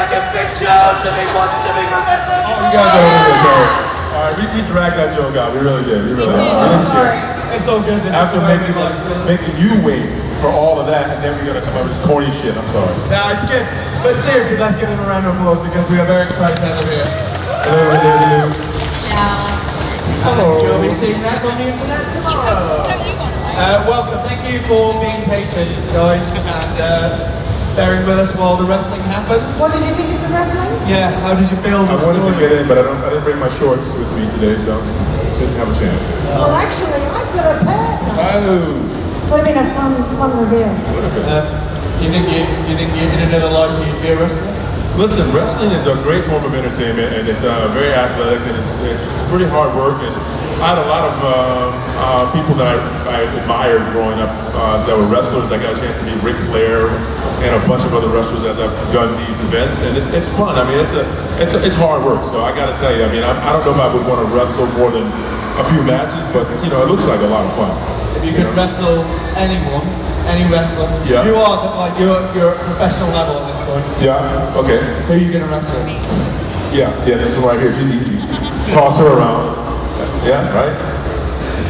taking pictures if he wants to be professional. Oh, you guys are all right, we dragged that joke out. We really did. We really did. Sorry. It's so good. After making you wait for all of that, and then we're gonna come up with this corny shit. I'm sorry. Nah, it's good. But seriously, let's give him a round of applause because we are very excited to have him here. Hello. Yeah. Hello. You'll be seeing that on the internet tomorrow. Welcome. Thank you for being patient, guys, and bearing with us while the wrestling happens. What did you think of the wrestling? Yeah. How did you feel? I wanted to get in, but I didn't bring my shorts with me today, so didn't have a chance. Well, actually, I've got a pair. Oh. Would have been a fun reveal. Would have been. You think in another life you'd be a wrestler? Listen, wrestling is a great form of entertainment, and it's very athletic, and it's pretty hard work. And I had a lot of people that I admired growing up that were wrestlers. I got a chance to meet Ric Flair and a bunch of other wrestlers that have done these events, and it's fun. I mean, it's hard work. So I got to tell you, I mean, I don't know if I would want to wrestle more than a few matches, but you know, it looks like a lot of fun. If you could wrestle anyone, any wrestler, yeah. you are you're at professional level at this point. Yeah. Okay. Who are you gonna wrestle? Yeah. This one right here. She's easy. Toss her around. Yeah. Right.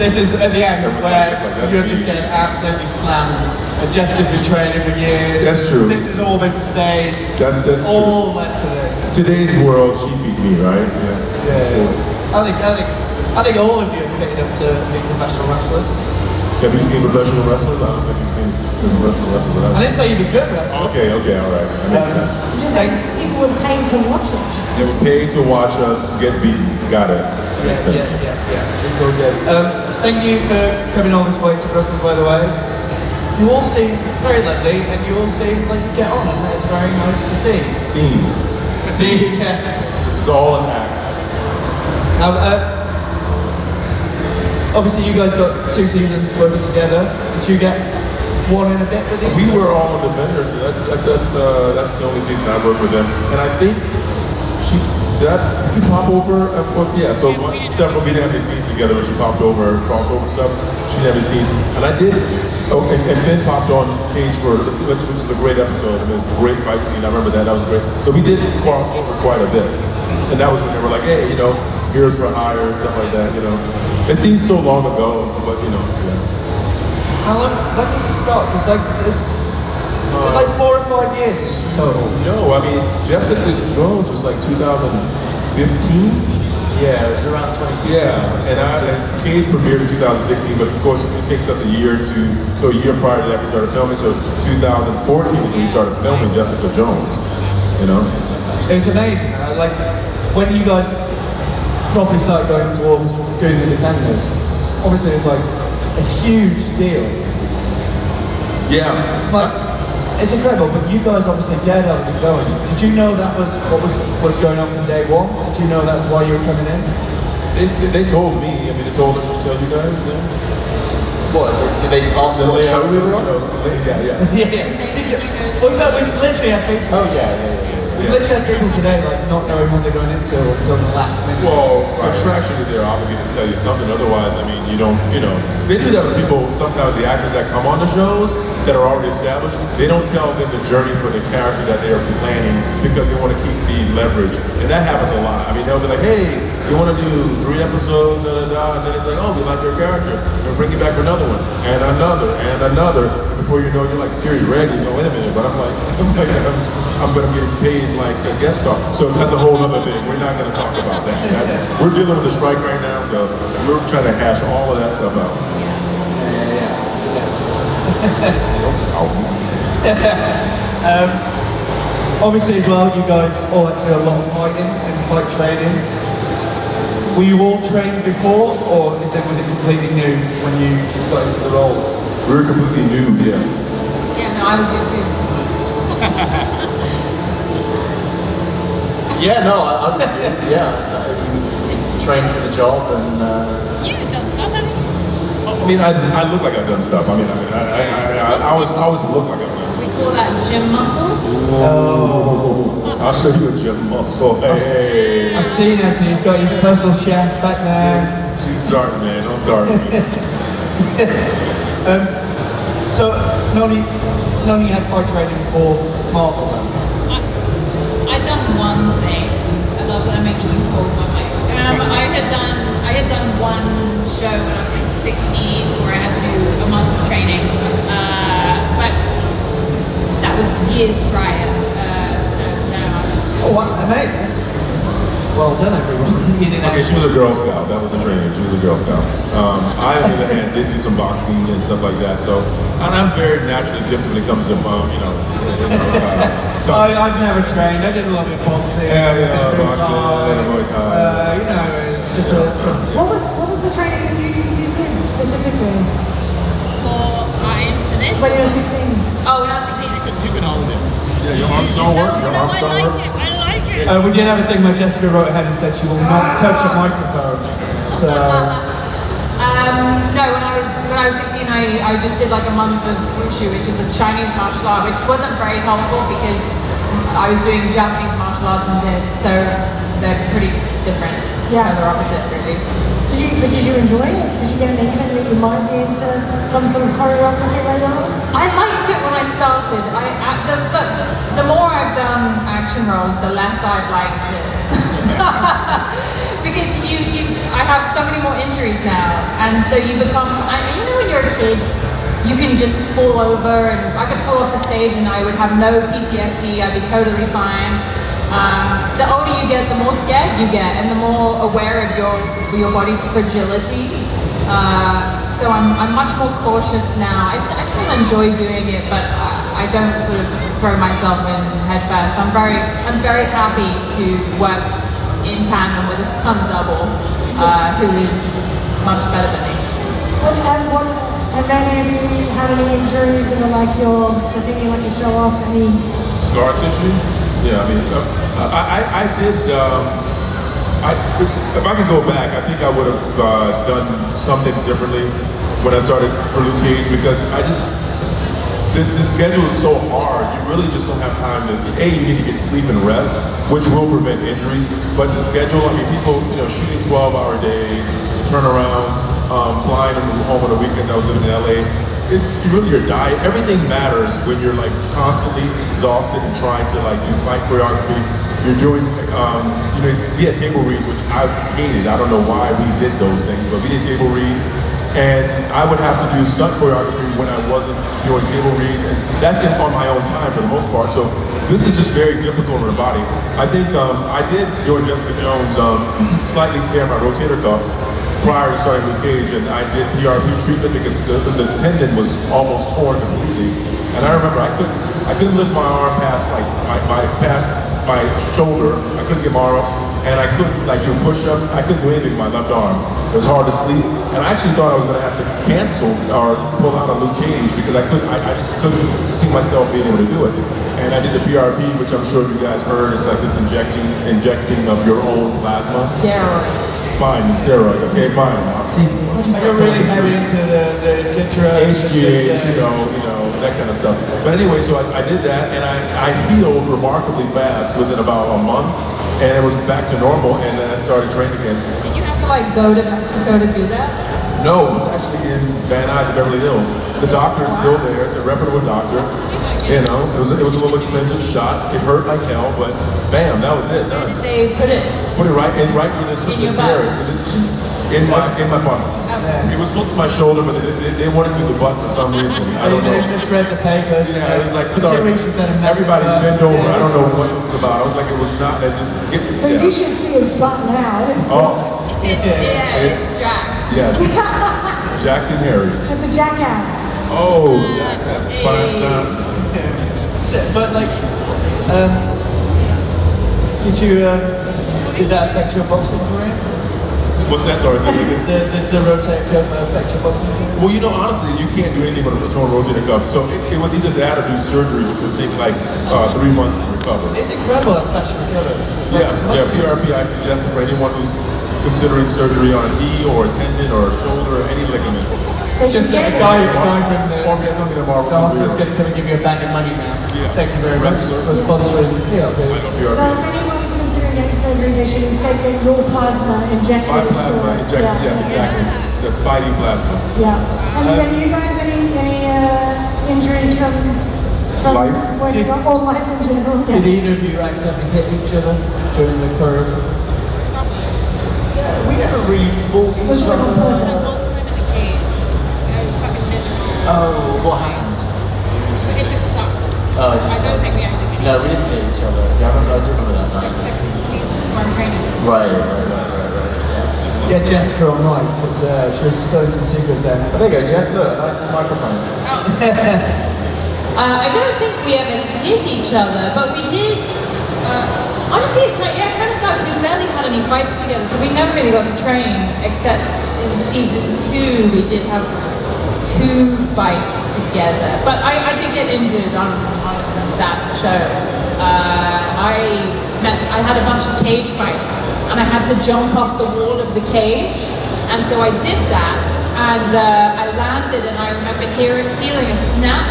This is at the end where like you're just getting absolutely slammed. And Jessica's been training for years. That's true. This has all been staged. That's all true. led to this. Today's world, she beat me, right? Yeah. Sure. I think all of you are fitted up to be professional wrestlers. Have you seen professional wrestlers? I don't think you've seen professional wrestlers. I didn't say you'd be good wrestlers. Okay, all right. That makes sense. Just like people were paying to watch it. They were paid to watch us get beaten. Got it. Makes sense. Yeah. It's all good. Thank you for coming all this way to Brussels, by the way. You all seem very lovely, and you all seem like you get on, and that is very nice to see. Scene. Yeah. This is all an act. Obviously, you guys got 2 seasons working together. Did you get one in a bit with each? We were all defenders, so that's the only season I worked with them. And I think did you pop over? Yeah, so several, we didn't have any scenes together, but she popped over, crossover stuff. She didn't have any scenes. And I did, and Finn popped on Cage for, which is a great episode, and it's a great fight scene. I remember that was great. So we did cross over quite a bit. And that was when they were like, hey, you know, here's for hire, stuff like that, you know. It seems so long ago, but you know, yeah. How long, when did you start? Because it's like 4 or 5 years total. No, I mean, Jessica Jones was like 2015. Yeah, it was around 2016. Yeah, and Cage premiered in 2016, but of course it takes us a year prior to that we started filming, so 2014 is when we started filming Jessica Jones, you know? It's amazing, like, when you guys properly start going towards doing the Defenders, obviously it's like a huge deal. Yeah. Like, it's incredible, but you guys obviously dared it going. Did you know that was what was going on from day one? Did you know that's why you were coming in? They told me, I mean, they told you guys, yeah. What? Did they ask what show we were on? Yeah. Did you? Well, we literally have people. Oh, yeah. We literally have people today like not knowing what they're going into until the last minute. Well, contractually they're obligated to tell you something, otherwise, I mean, you don't, you know. They do that with people, sometimes the actors that come on the shows that are already established, they don't tell them the journey for the character that they're planning because they want to keep the leverage. And that happens a lot. I mean, they'll be like, hey, you want to do 3 episodes, and then it's like, oh, we like your character. We'll bring you back for another one, and another. Before you know, you're like series regular, you go, wait a minute, but I'm gonna get paid like a guest star. So that's a whole other thing. We're not gonna talk about that. We're dealing with a strike right now, so we're trying to hash all of that stuff out. Obviously as well, you guys all had to do a lot of fighting and fight training. Were you all trained before, or was it completely new when you got into the roles? We were completely new, yeah. Yeah, no, I was new too. Yeah, no, I was good. Yeah, trained for the job, and You've done something. I mean, I look like I've done stuff. I always look like I've done stuff. We call that gym muscles. Oh, I'll show you a gym muscle. Hey. I've seen him, so he's got his personal chef back there. She's starting, man. Don't start with me. So, Noni had fight training before Marvel, then? I'd one thing. I love that I'm making you hold my mic. I had done one show when I was like 16 where I had to do a month of training. But that was years prior. So no, I was. Oh, what? Amazing. Well done, everyone. You didn't Okay, she was a Girl Scout. That was a training. She was a Girl Scout. I, on the other hand, did do some boxing and stuff like that. So, and I'm very naturally gifted when it comes to, stuff. I've never trained. I did a lot of boxing. Yeah, boxing, Muay Thai. Muay Thai. It's just a. What was the training that you did specifically For this? when you were 16? Oh, when I was 16. You can hold it. Yeah, your arms don't work. Your No, arms I don't like work. it. I like it. We did have a thing where Jessica wrote ahead and said she will not touch a microphone. So. No, when I was 16, I just did like a month of wushu, which is a Chinese martial art, which wasn't very helpful because I was doing Japanese martial arts and this, so they're pretty different. Yeah. They're opposite, really. Did you enjoy it? Did you get an inkling that you might be into some sort of choreography later on? I liked it when I started. The more I've done action roles, the less I've liked it. Because I have so many more injuries now, and so you become, when you're a kid, you can just fall over, and I could fall off the stage and I would have no PTSD, I'd be totally fine. The older you get, the more scared you get, and the more aware of your body's fragility. So I'm much more cautious now. I still enjoy doing it, but I don't sort of throw myself in head first. I'm very happy to work in tandem with a stunt double who is much better than me. And then have you had any injuries and the thing you like to show off? Any Scar tissue? Yeah, I mean, I did. If I could go back, I think I would have done some things differently when I started for Luke Cage, because the schedule is so hard. You really just don't have time to. You need to get sleep and rest, which will prevent injuries. But the schedule, I mean, people, shooting 12-hour days, turnarounds, flying home on the weekends. I was living in LA. Your diet, everything matters when you're like constantly exhausted and trying to do fight choreography. You're doing, we had table reads, which I hated. I don't know why we did those things, but we did table reads. And I would have to do stunt choreography when I wasn't doing table reads, and that's on my own time for the most part. So this is just very difficult on the body. I think I did, during Jessica Jones, slightly tear my rotator cuff prior to starting Luke Cage, and I did PRP treatment because the tendon was almost torn completely. And I remember I couldn't lift my arm past my shoulder. I couldn't get my arm up, and I couldn't do push-ups. I couldn't do anything with my left arm. It was hard to sleep, and I actually thought I was going to have to cancel or pull out of Luke Cage because I just couldn't see myself being able to do it. And I did the PRP, which I'm sure you guys heard. It's like this injecting of your own plasma. Steroids. Fine, the steroids, okay, fine. Jesus, I got really heavy into the get drugs. HGH, that kind of stuff. But anyway, so I did that, and I healed remarkably fast within about a month, and it was back to normal, and then I started training again. Did you have to go to Mexico to do that? No, it was actually in Van Nuys, Beverly Hills. The doctor is still there. It's a reputable doctor. It was a little expensive shot. It hurt like hell, but bam, that was it. Where Done. did they put it? Put it right where they took In the your tear. butt? In my butt. Okay. It was supposed to be my shoulder, but they wanted to do the butt for some reason. I don't They know. misread the papers. Yeah, it was like, for sorry, 2 weeks she's had a massive everybody's butt. bent over. I don't know Yeah. what it was about. I was like, it was not. But you should see his butt now. It is Oh, It's jacked. yes. Jacked and hairy. It's a jackass. Oh, Jack. But did that affect your boxing career? What's that? Sorry, say it again. The rotator cuff affect your boxing career? Well, honestly, you can't do anything with a torn rotator cuff. So it was either that or do surgery, which would take 3 months to recover. It's incredible how fast you recover. Yeah, PRP I suggest it for anyone who's considering surgery on a knee or a tendon or a shoulder or any ligament. They should Just a get guy it. from the Marvel hospital's superhero. going to come and give you a bag of money now. Yeah. Thank you very much Wrestler. for sponsoring I know So PRP. if anyone's considering getting surgery, they should instead get your plasma injected. My plasma into it. injected, Yeah. yes, exactly. The Spidey plasma. Yeah. And then you guys, any injuries from from Life. working on all life in general. Did Yeah. either of you accidentally hit each other during the curve? Yeah, we never really fought Was each it on other. The purpose? whole time in the cage, I was fucking miserable. Oh, what happened? It just sucked. Oh, it just I don't sucked. think we actually did. No, we didn't hit each other. Yeah, I do remember that night. Second season, we're training. Right. Yeah. Get Jessica on mic, because she was spilling some secrets there. There you go, Jess. Look, nice microphone. I don't think we ever hit each other, but we did. Honestly, it kind of sucked. We barely had any fights together, so we never really got to train. Except in season 2, we did have 2 fights together. But I did get injured on that show. I had a bunch of cage fights, and I had to jump off the wall of the cage, and so I did that, and I landed, and I remember feeling a snap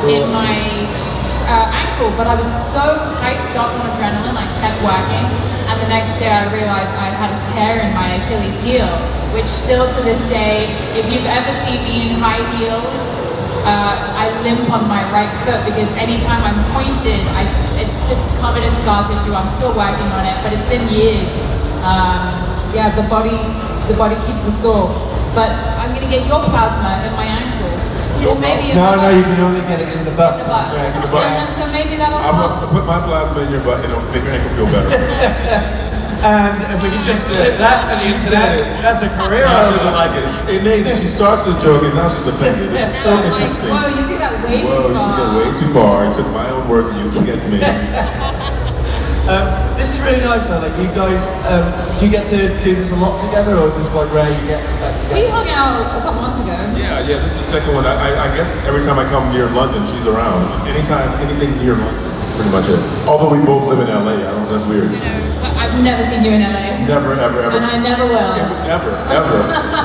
in my ankle, but I was so hyped up on adrenaline, I kept working, and the next day I realized I had a tear in my Achilles heel, which still to this day, if you've ever seen me in high heels, I limp on my right foot because anytime I'm pointed, it's still covered in scar tissue. I'm still working on it, but it's been years. Yeah, the body keeps the score. But I'm gonna get your plasma in my ankle. Or maybe in No, my you can only get it in the butt. in the butt. Yeah, in the butt. And then, so maybe that'll help. I'll put my plasma in your butt and it'll make your ankle feel better. And if we can just flip that for the internet, that's a career Now she over. doesn't like it. It's amazing. She starts the joke and now she's offended. It's so No, like, interesting. whoa, you took that way Whoa, too you far. took it way too far. You took my own words and used it against me. This is really nice though, like you guys, do you get to do this a lot together, or is this quite rare you get back We together? hung out a couple months ago. Yeah, this is the second one. I guess every time I come near London, she's around. Anytime, anything near London, that's pretty much it. Although we both live in LA, I don't know, that's weird. You know, I've never seen you in LA. Never, ever, ever. And I never will. Ever, ever.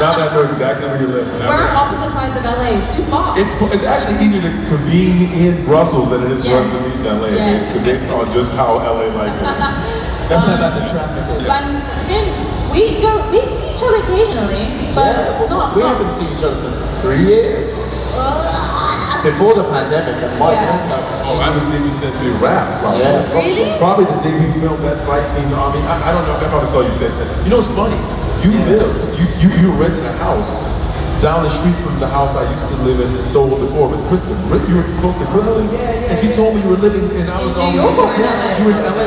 Now that I know exactly where you live. We're on Never. opposite sides of LA. It's too far. It's actually easier to convene in Brussels than it is for us Yes. to meet in LA. Yes. Based on just how LA like is. That's how bad the traffic is. And Finn, we see each other occasionally, but not. We haven't seen each other for 3 years. Before the pandemic, and Mike, Yeah. Oh, I haven't seen you since we rapped. Probably. Yeah. Really? Probably the day we filmed that fight scene. I mean, I don't know. I probably saw you since then. You know, it's funny. You were renting a house down the street from the house I used to live in Seoul before with Kristen. You were close to Kristen. And she told me you were living, and I was In New always York or in LA? You were in LA.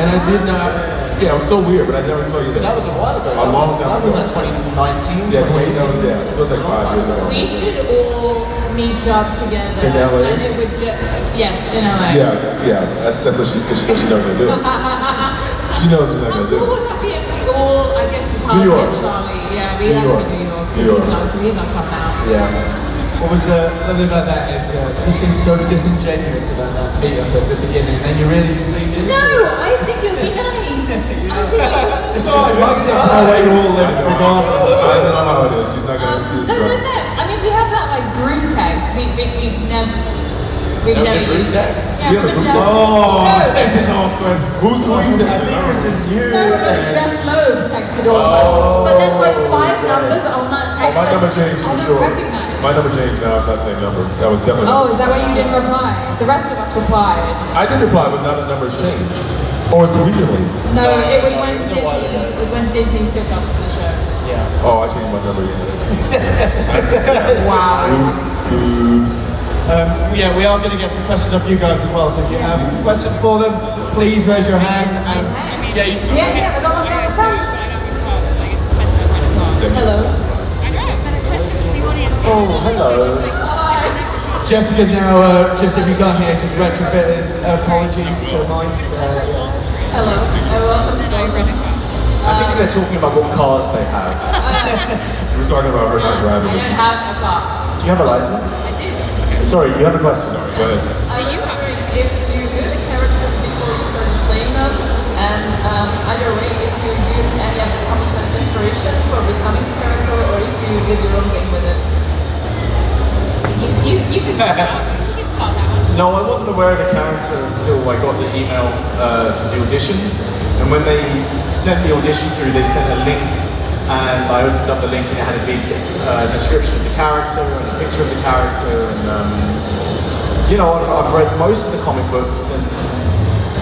And I did not, yeah, it was so weird, but I never saw you there. That was a while ago. A long time That was ago. like 2019, Yeah, 2018. yeah. So it's like 5 years ago. We should all meet up together. In LA? And it would just, yes, in LA. Yeah. That's what she's not gonna do. She knows she's not How gonna do. cool would that be if we all, I guess it's hard New to York. get Charlie. Yeah, we New have York. to be New York. New York. He's not come out. Yeah. What was lovely about that is you seem so disingenuous about that meetup at the beginning, and then you really leaned into No, it. I think you'll be nice. I think you'll It's alright, Mike says how they all live regardless. I know how it is. She's not gonna. She's No, there's drunk. that. I mean, we have that like group text. We've never There was a group used it. text? Yeah, You have a with group Jeff. text? Oh, No. this is awkward. Who are you I texting? think it was just you. No, Jeff Loeb texted all of us. But there's like 5 numbers on that text. My that number changed I for don't sure. recognize. My number changed now. It's not the same number. That was definitely. Oh, is that why you didn't reply? The rest of us replied. I did reply, but now the number's changed. Or it's recently. No, it was when It was a Disney. while ago. It was when Disney took up the show. Yeah. Oh, I changed my number again. Wow. Oops. Yeah, we are going to get some questions off you guys as well, so if you have questions for them, please raise your hand. And, yeah, Yeah, I got one down the front. Hello. Oh, hello. Jessica's now, just if you can't hear, just retrofitted. Apologies to Mike. Hello. Welcome to I think they're talking about what cars they have. We're talking about her not I driving. don't have a car. Do you have a license? I do. Sorry, you have a question. Go ahead. You have if you knew the characters before you started playing them, and either way, if you used any of the comics as inspiration for becoming the character, or if you did your own thing with it. You can start that one. No, I wasn't aware of the character until I got the email for the audition. And when they sent the audition through, they sent a link, and I opened up the link and it had a big description of the character and a picture of the character, and you know, I've read most of the comic books and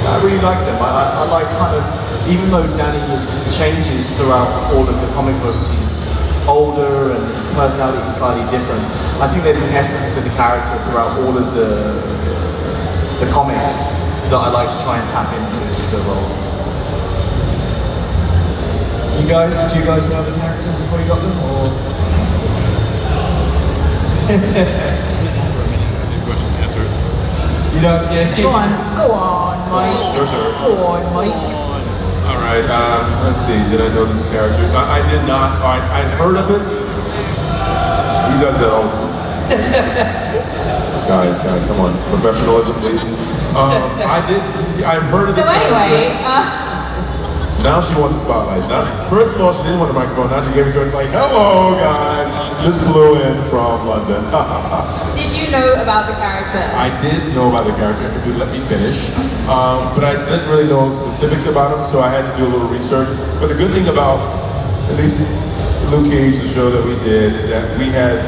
I really like them. I like kind of, even though Danny changes throughout all of the comic books, he's older and his personality is slightly different. I think there's an essence to the character throughout all of the comics that I like to try and tap into the role. Did you guys know the characters before you got them, or? Question answered. You don't, yeah. Go on, Mike. Your turn. Go on, Mike. All right, let's see. Did I know this character? I did not. I'd heard of it. He does that all the time. Guys, come on. Professionalism, please. I've heard of So the character. anyway, Now she wants a spotlight. Now, first of all, she didn't want a microphone. Now she gave it to us like, hello, guys. Just flew in from London. did you know about the character? I did know about the character, if you let me finish. But I didn't really know specifics about him, so I had to do a little research. But the good thing about, at least Luke Cage, the show that we did, is that we had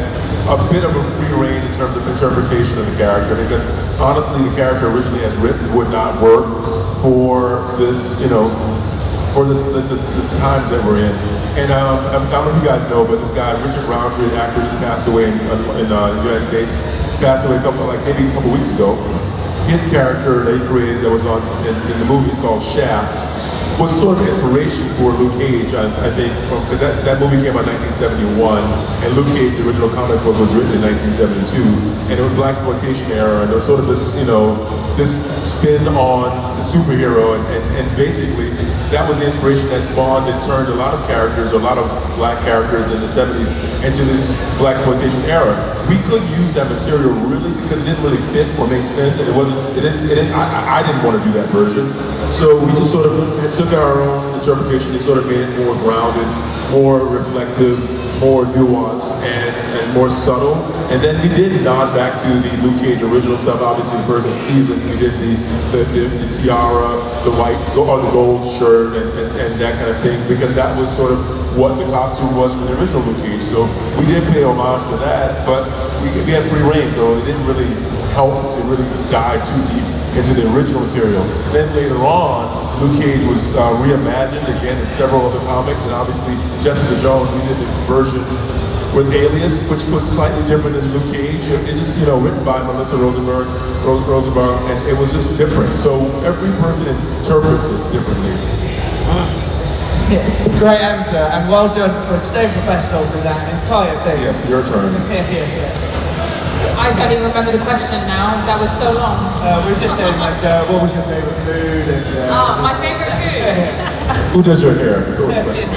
a bit of a free reign in terms of interpretation of the character, because honestly, the character originally as written would not work for this, for the times that we're in. And I don't know if you guys know, but this guy, Richard Roundtree, an actor, just passed away in the United States. Passed away maybe a couple weeks ago. His character that he created that was on in the movies called Shaft was sort of inspiration for Luke Cage, I think, because that movie came out in 1971, and Luke Cage, the original comic book, was written in 1972, and it was blaxploitation era, and there was sort of this, this spin on the superhero, and basically that was the inspiration that spawned and turned a lot of characters, a lot of black characters in the 70s into this blaxploitation era. We couldn't use that material really because it didn't really fit or make sense, and I didn't want to do that version. So we just sort of took our own interpretation and sort of made it more grounded, more reflective, more nuanced, and more subtle. And then we did nod back to the Luke Cage original stuff. Obviously, the first season we did the tiara, the white or the gold shirt, and that kind of thing, because that was sort of what the costume was for the original Luke Cage. So we did pay homage to that, but we had free reign, so it didn't really help to really dive too deep into the original material. Then later on, Luke Cage was reimagined again in several other comics, and obviously Jessica Jones, we did the version with Alias, which was slightly different than Luke Cage. It just, written by Melissa Rosenberg, and it was just different. So every person interprets it differently. Great answer, and well done for staying professional through that entire thing. Yes, your turn. I don't even remember the question now. That was so long. We were just saying, what was your favorite food? And, My favorite food. Who does your hair? It's always a question.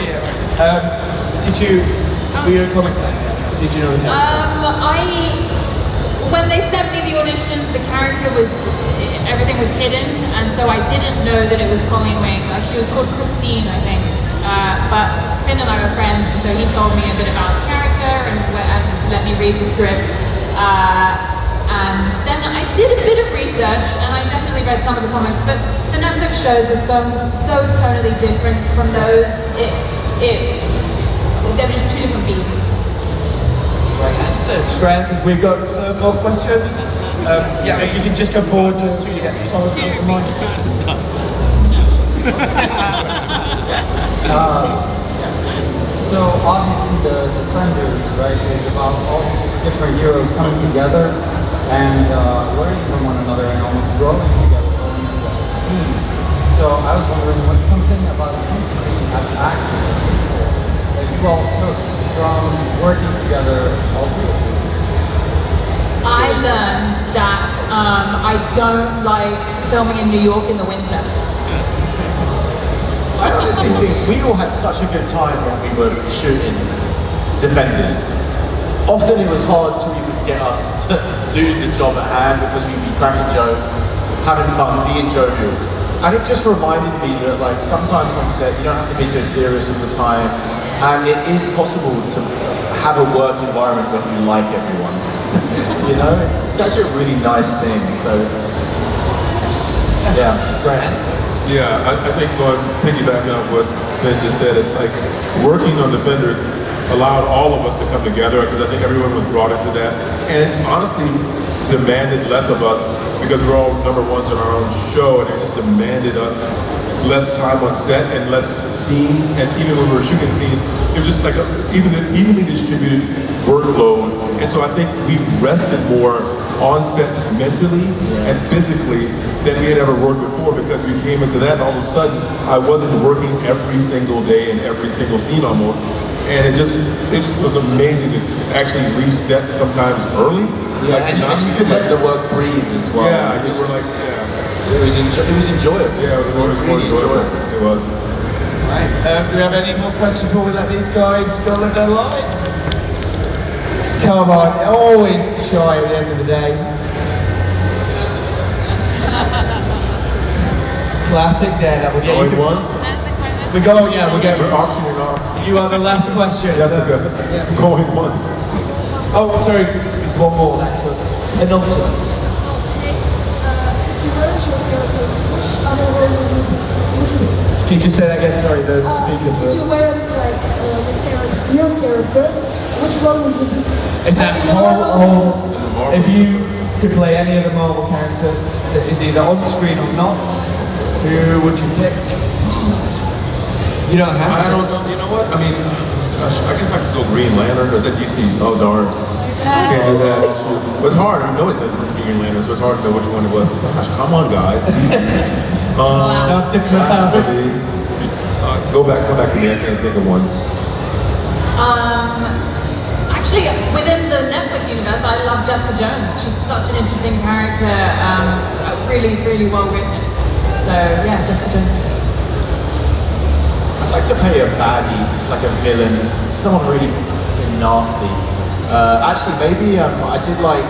Were you a comic fan? Did you know the character? When they sent me the audition, the character everything was hidden, and so I didn't know that it was Colleen Wing. Like, she was called Christine, I think. But Finn and I were friends, and so he told me a bit about the character and let me read the script. And then I did a bit of research, and I definitely read some of the comics, but the Netflix shows were so tonally different from those. They were just two different beasts. Great answers. Great answers. We've got some more questions. If you can just come forward to get Thomas on the mic. So obviously the Defenders, right, is about all these different heroes coming together and learning from one another and almost growing together, growing as a team. So I was wondering, what's something about empathy as actors that you all took from working together all three of you? I learned that I don't like filming in New York in the winter. I honestly think we all had such a good time when we were shooting Defenders. Often it was hard to even get us to do the job at hand because we'd be cracking jokes, having fun, being jovial. And it just reminded me that sometimes on set you don't have to be so serious all the time, and it is possible to have a work environment where you like everyone. It's actually a really nice thing. So yeah, great answer. Yeah, I think piggybacking on what Ben just said, it's like working on Defenders allowed all of us to come together, because I think everyone was brought into that. And honestly, demanded less of us because we're all number ones on our own show, and it just demanded us less time on set and less scenes. And even when we were shooting scenes, it was just like a evenly distributed workload. And so I think we rested more on set just mentally and physically than we had ever worked before, because we came into that and all of a sudden I wasn't working every single day in every single scene almost. And it just was amazing to actually reset sometimes early. Yeah, Like, and you could let the work breathe as well. Yeah, it you were like, it was enjoyable. yeah, it was more really enjoyable. It was. Right. Do we have any more questions before we let these guys go live their lives? Come on, always shy at the end of the day. Classic Daredevil. Yeah, Going once. We go, yeah, We're auctioning off. You are the last question. Jessica, Yeah. going once. Oh, sorry, there's one more. Penultimate. Can you just say that again? Sorry, the speakers If you were. were like your character, which role would you be? Is that if you could play any other Marvel character that is either on screen or not, who would you pick? You don't have I to. don't know. You know what? I mean, gosh, I guess I could go Green Lantern. Or is that DC? Oh darn. Can't do that. But it's hard. I know it's Green Lantern, so it's hard to know which one it was. Gosh, come on, guys. Not the crowd. Come back to me. I can't think of one. Actually, within the Netflix universe, I love Jessica Jones. She's such an interesting character, really, really well written. So yeah, Jessica Jones. I'd like to play a baddie, like a villain, someone really nasty. Actually, maybe I did like,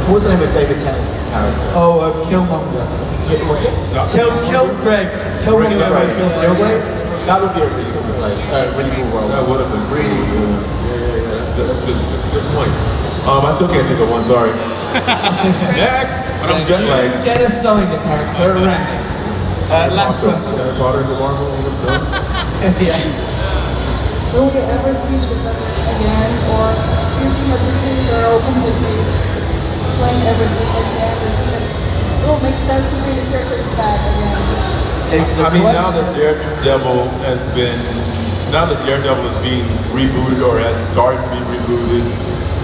what was the name of David Tennant's character? Oh, Killmonger. Was it? Greg. Killgrave? That would be a really cool play. Really cool role. That would have been really cool. Yeah. That's good. That's good. Good point. I still can't think of one. Sorry. Next. But I'm jet lagged. Get us starting the character. Randy. Last question. Harry Potter into Marvel. Yeah. Will you ever see the Defenders again, or do you think that the series are open that they explain everything again, or do you think it will make sense to bring the characters back again? I mean, now that Daredevil is being rebooted or has started to be rebooted,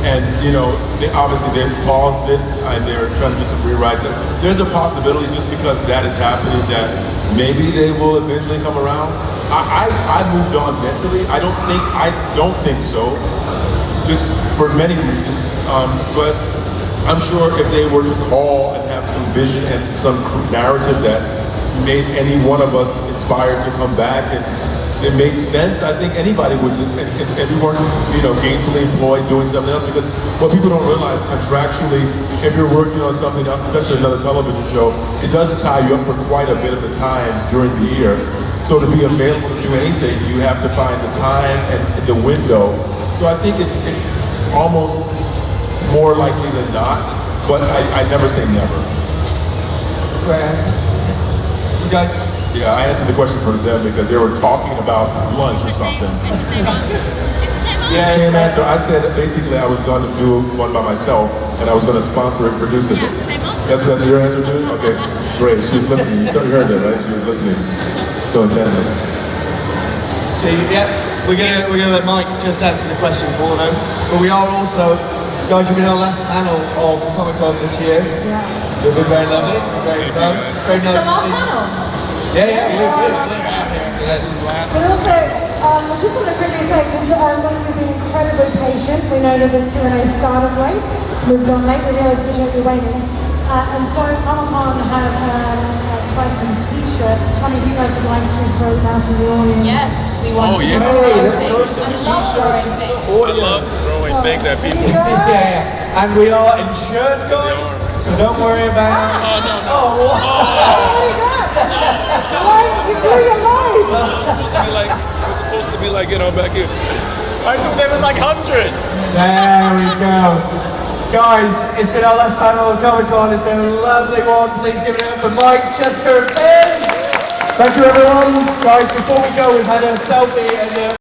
and you know, obviously they've paused it and they're trying to do some rewrites. There's a possibility, just because that is happening, that maybe they will eventually come around. I moved on mentally. I don't think so, just for many reasons. But I'm sure if they were to call and have some vision and some narrative that made any one of us inspired to come back and it made sense, I think anybody would just, if we weren't, gainfully employed doing something else, because what people don't realize contractually, if you're working on something else, especially another television show, it does tie you up for quite a bit of the time during the year. So to be available to do anything, you have to find the time and the window. So I think it's almost more likely than not, but I never say never. Great answer. You guys. Yeah, I answered the question for them because they were talking about lunch or something. It's the same answer. It's the same answer. Yeah, same answer. I said that basically I was going to do one by myself and I was going to sponsor and produce it. Yeah, same answer. That's your answer too? Okay, great. She was listening. You heard that, right? She was listening. So intently. So we're gonna let Mike just answer the question for them. But we are also, guys, you've been our last panel of Comic Con this year. Yeah. You've been very lovely, very fun. Very The nice to last see you. panel. Yeah, we're good. But also, I just want to quickly say, because we've been incredibly patient. We know that this Q&A started late, moved on late. We really appreciate you waiting. And so Comic-Con have quite some T-shirts. Funny if you guys would like to throw them out to the audience. Yes, we want to. Hey, let's throw some I love throwing things. I love throwing things at people. Yeah. And we are insured, guys. So don't worry about. Oh, what? Why you blew your lights? It's supposed to be like, back here. I thought there was like hundreds. There we go. Guys, it's been our last panel of Comic Con. It's been a lovely one. Please give it up for Mike, Jessica, and Ben. Thank you, everyone. Guys, before we go, we've had a selfie and